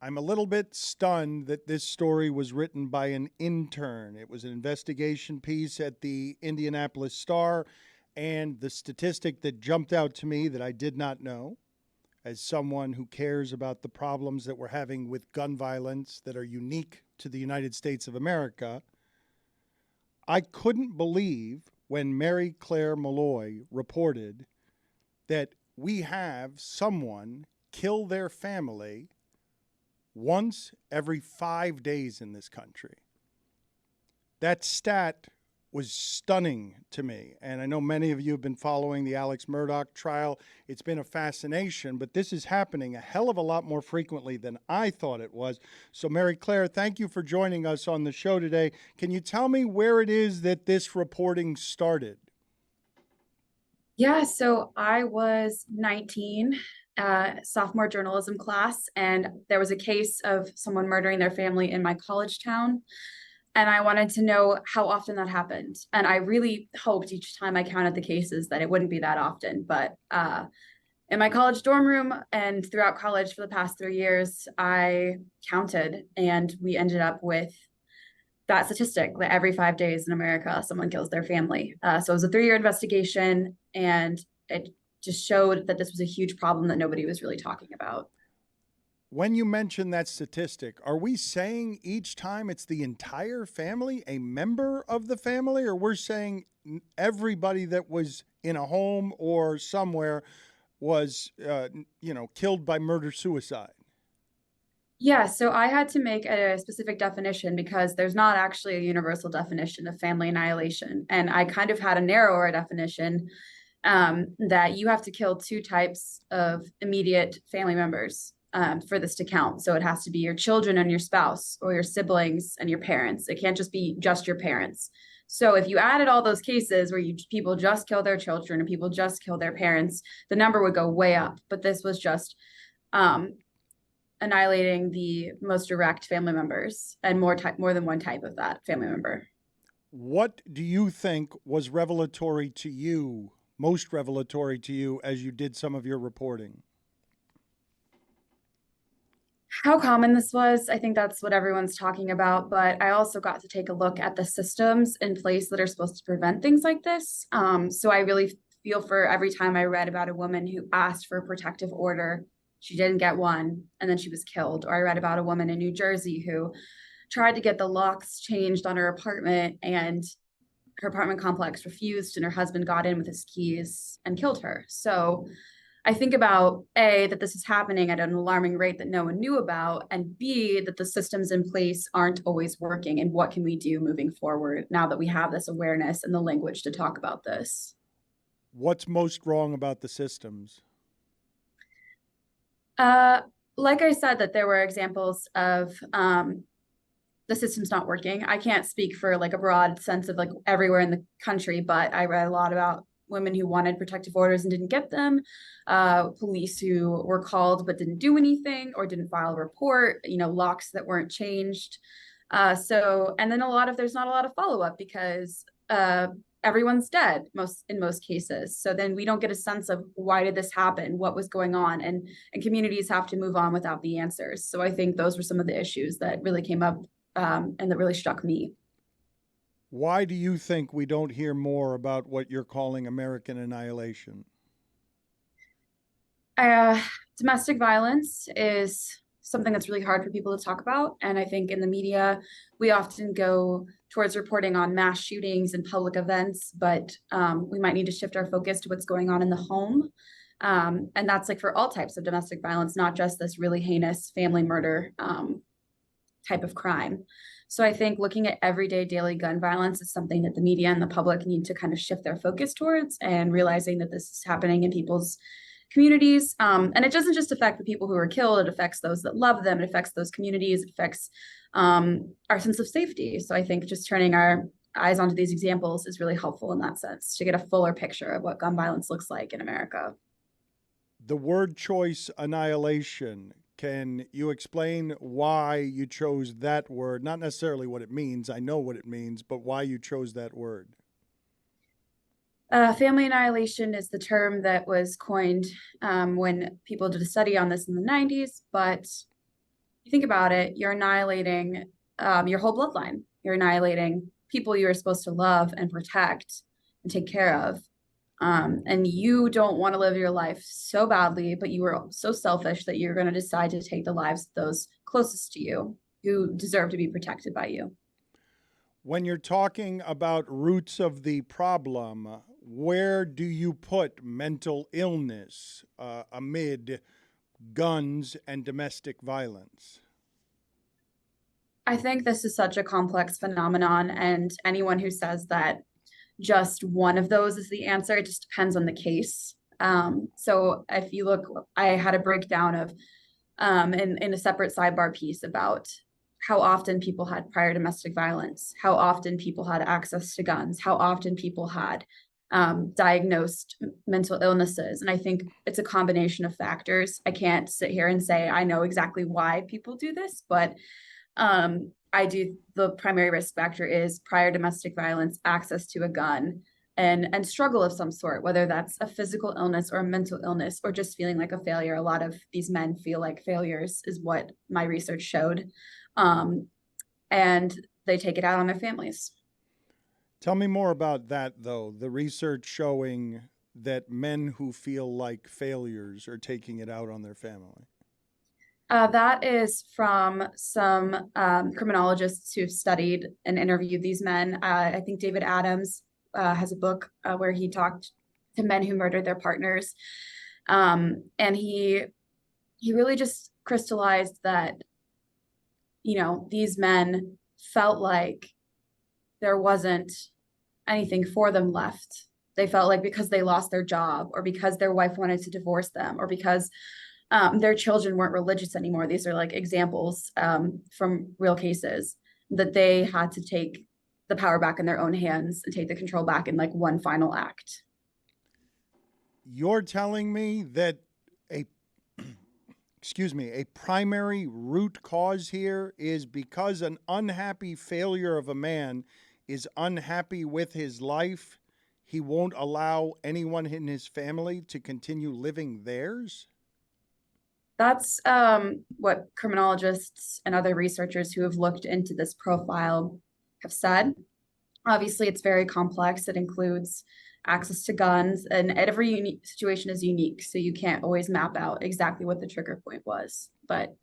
I'm a little bit stunned that this story was written by an intern. It was an investigation piece at the Indianapolis Star, and the statistic that jumped out to me that I did not know, as someone who cares about the problems that we're having with gun violence that are unique to the United States of America, I couldn't believe when Mary Claire Molloy reported that we have someone kill their family once every 5 days in this country. That stat was stunning to me. And I know many of you have been following the Alex Murdaugh trial. It's been a fascination, but this is happening a hell of a lot more frequently than I thought it was. So Mary Claire, thank you for joining us on the show today. Can you tell me where it is that this reporting started? Yeah, so I was 19, sophomore journalism class, and there was a case of someone murdering their family in my college town. And I wanted to know how often that happened. And I really hoped each time I counted the cases that it wouldn't be that often. But in my college dorm room and throughout college for the past 3 years, I counted, and we ended up with that statistic that every 5 days in America, someone kills their family. So it was a 3-year investigation, and it just showed that this was a huge problem that nobody was really talking about. When you mention that statistic, are we saying each time it's the entire family, a member of the family, or we're saying everybody that was in a home or somewhere was, killed by murder-suicide? Yeah, so I had to make a specific definition because there's not actually a universal definition of family annihilation. And I kind of had a narrower definition that you have to kill 2 types of immediate family members for this to count. So it has to be your children and your spouse, or your siblings and your parents. It can't just be just your parents. So if you added all those cases where people just kill their children and people just kill their parents, the number would go way up. But this was just annihilating the most direct family members and more than one type of that family member. What do you think was revelatory to you, most revelatory to you, as you did some of your reporting? How common this was, I think that's what everyone's talking about, but I also got to take a look at the systems in place that are supposed to prevent things like this. So I really feel for every time I read about a woman who asked for a protective order, she didn't get one, and then she was killed. Or I read about a woman in New Jersey who tried to get the locks changed on her apartment, and her apartment complex refused, and her husband got in with his keys and killed her. So I think about A, that this is happening at an alarming rate that no one knew about, and B, that the systems in place aren't always working. And what can we do moving forward now that we have this awareness and the language to talk about this? What's most wrong about the systems? Like I said, that there were examples of the system's not working. I can't speak for like a broad sense of like everywhere in the country, but I read a lot about women who wanted protective orders and didn't get them, police who were called but didn't do anything or didn't file a report, locks that weren't changed. And then there's not a lot of follow-up because everyone's dead in most cases. So then we don't get a sense of why did this happen, what was going on, and communities have to move on without the answers. So I think those were some of the issues that really came up and that really struck me. Why do you think we don't hear more about what you're calling American annihilation? Domestic violence is something that's really hard for people to talk about. And I think in the media, we often go towards reporting on mass shootings and public events, but we might need to shift our focus to what's going on in the home. And that's like for all types of domestic violence, not just this really heinous family murder type of crime. So I think looking at everyday daily gun violence is something that the media and the public need to kind of shift their focus towards, and realizing that this is happening in people's communities. And it doesn't just affect the people who are killed, it affects those that love them, it affects those communities, it affects our sense of safety. So I think just turning our eyes onto these examples is really helpful in that sense, to get a fuller picture of what gun violence looks like in America. The word choice, annihilation. Can you explain why you chose that word? Not necessarily what it means, I know what it means, but why you chose that word. Family annihilation is the term that was coined when people did a study on this in the 90s, but you think about it, you're annihilating your whole bloodline. You're annihilating people you are supposed to love and protect and take care of. And you don't want to live your life so badly, but you are so selfish that you're going to decide to take the lives of those closest to you who deserve to be protected by you. When you're talking about roots of the problem, where do you put mental illness amid guns and domestic violence? I think this is such a complex phenomenon, and anyone who says that just one of those is the answer, it just depends on the case. So if you look, I had a breakdown of in a separate sidebar piece about how often people had prior domestic violence, how often people had access to guns, how often people had diagnosed mental illnesses. And I think it's a combination of factors. I can't sit here and say I know exactly why people do this, but the primary risk factor is prior domestic violence, access to a gun, and struggle of some sort, whether that's a physical illness or a mental illness or just feeling like a failure. A lot of these men feel like failures is what my research showed. And they take it out on their families. Tell me more about that, though. The research showing that men who feel like failures are taking it out on their family. That is from some criminologists who've studied and interviewed these men. I think David Adams has a book where he talked to men who murdered their partners. And he really just crystallized that, these men felt like there wasn't anything for them left. They felt like because they lost their job or because their wife wanted to divorce them or because their children weren't religious anymore. These are like examples from real cases that they had to take the power back in their own hands and take the control back in like one final act. You're telling me that a primary root cause here is because an unhappy failure of a man is unhappy with his life, he won't allow anyone in his family to continue living theirs? That's what criminologists and other researchers who have looked into this profile have said. Obviously, it's very complex. It includes access to guns, and every situation is unique, so you can't always map out exactly what the trigger point was. But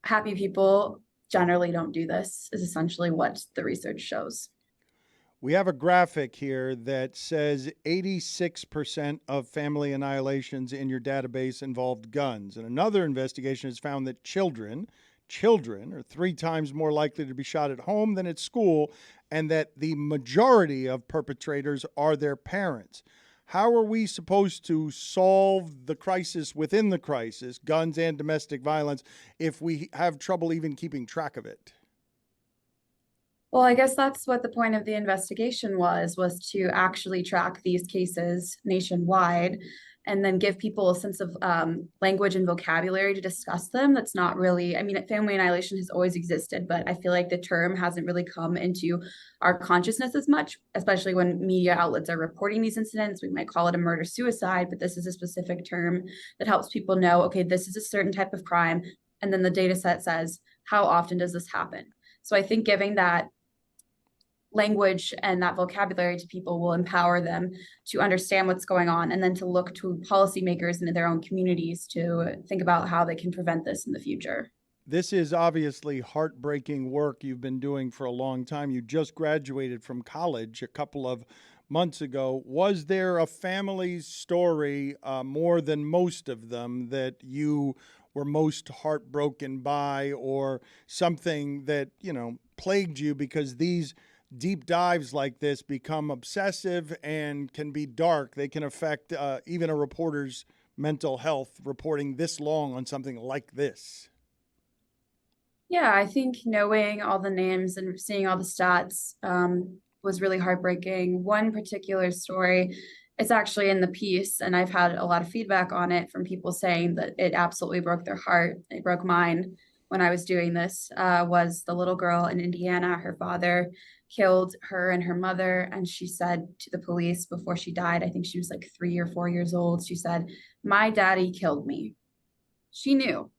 happy people generally don't do this, is essentially what the research shows. We have a graphic here that says 86% of family annihilations in your database involved guns. And another investigation has found that children are 3 times more likely to be shot at home than at school, and that the majority of perpetrators are their parents. How are we supposed to solve the crisis within the crisis, guns and domestic violence, if we have trouble even keeping track of it? Well, I guess that's what the point of the investigation was to actually track these cases nationwide and then give people a sense of language and vocabulary to discuss them. That's not really, family annihilation has always existed, but I feel like the term hasn't really come into our consciousness as much, especially when media outlets are reporting these incidents. We might call it a murder-suicide, but this is a specific term that helps people know, okay, this is a certain type of crime. And then the data set says, how often does this happen? So I think giving that language and that vocabulary to people will empower them to understand what's going on and then to look to policymakers in their own communities to think about how they can prevent this in the future. This is obviously heartbreaking work you've been doing for a long time. You just graduated from college a couple of months ago. Was there a family story, more than most of them, that you were most heartbroken by, or something that, plagued you? Because these deep dives like this become obsessive and can be dark. They can affect even a reporter's mental health, reporting this long on something like this. Yeah, I think knowing all the names and seeing all the stats was really heartbreaking. One particular story, it's actually in the piece, and I've had a lot of feedback on it from people saying that it absolutely broke their heart. It broke mine when I was doing this, was the little girl in Indiana. Her father killed her and her mother, and she said to the police before she died, I think she was like 3 or 4 years old, she said, "My daddy killed me." She knew.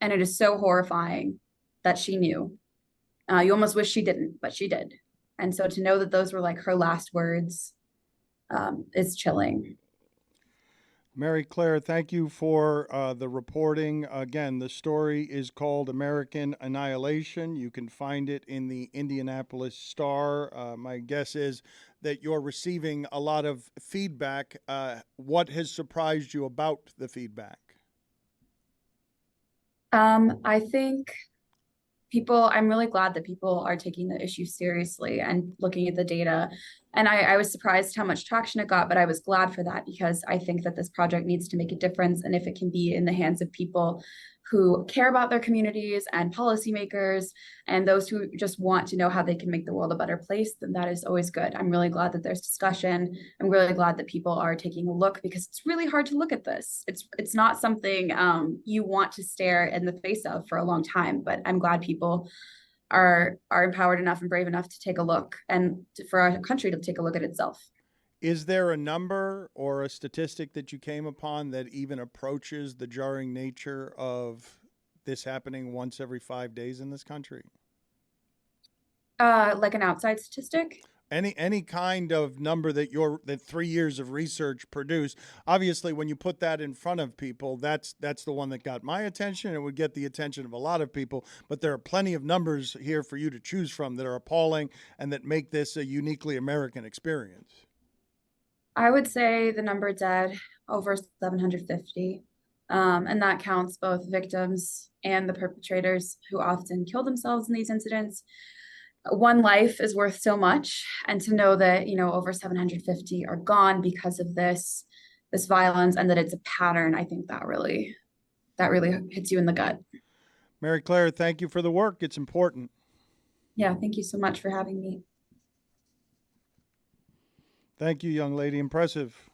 And it is so horrifying that she knew. You almost wish she didn't, but she did. And so to know that those were like her last words is chilling. Mary Claire, thank you for the reporting. Again, the story is called American Annihilation. You can find it in the Indianapolis Star. My guess is that you're receiving a lot of feedback. What has surprised you about the feedback? I think I'm really glad that people are taking the issue seriously and looking at the data. And I was surprised how much traction it got, but I was glad for that because I think that this project needs to make a difference. And if it can be in the hands of people who care about their communities and policymakers and those who just want to know how they can make the world a better place, then that is always good. I'm really glad that there's discussion. I'm really glad that people are taking a look because it's really hard to look at this. It's not something you want to stare in the face of for a long time, but I'm glad people are empowered enough and brave enough to take a look and for our country to take a look at itself. Is there a number or a statistic that you came upon that even approaches the jarring nature of this happening once every 5 days in this country? Like an outside statistic? Any kind of number that 3 years of research produced. Obviously, when you put that in front of people, that's the one that got my attention. It would get the attention of a lot of people, but there are plenty of numbers here for you to choose from that are appalling and that make this a uniquely American experience. I would say the number dead over 750. And that counts both victims and the perpetrators who often kill themselves in these incidents. One life is worth so much. And to know that, over 750 are gone because of this violence and that it's a pattern, I think that really hits you in the gut. Mary Claire, thank you for the work. It's important. Yeah, thank you so much for having me. Thank you, young lady. Impressive.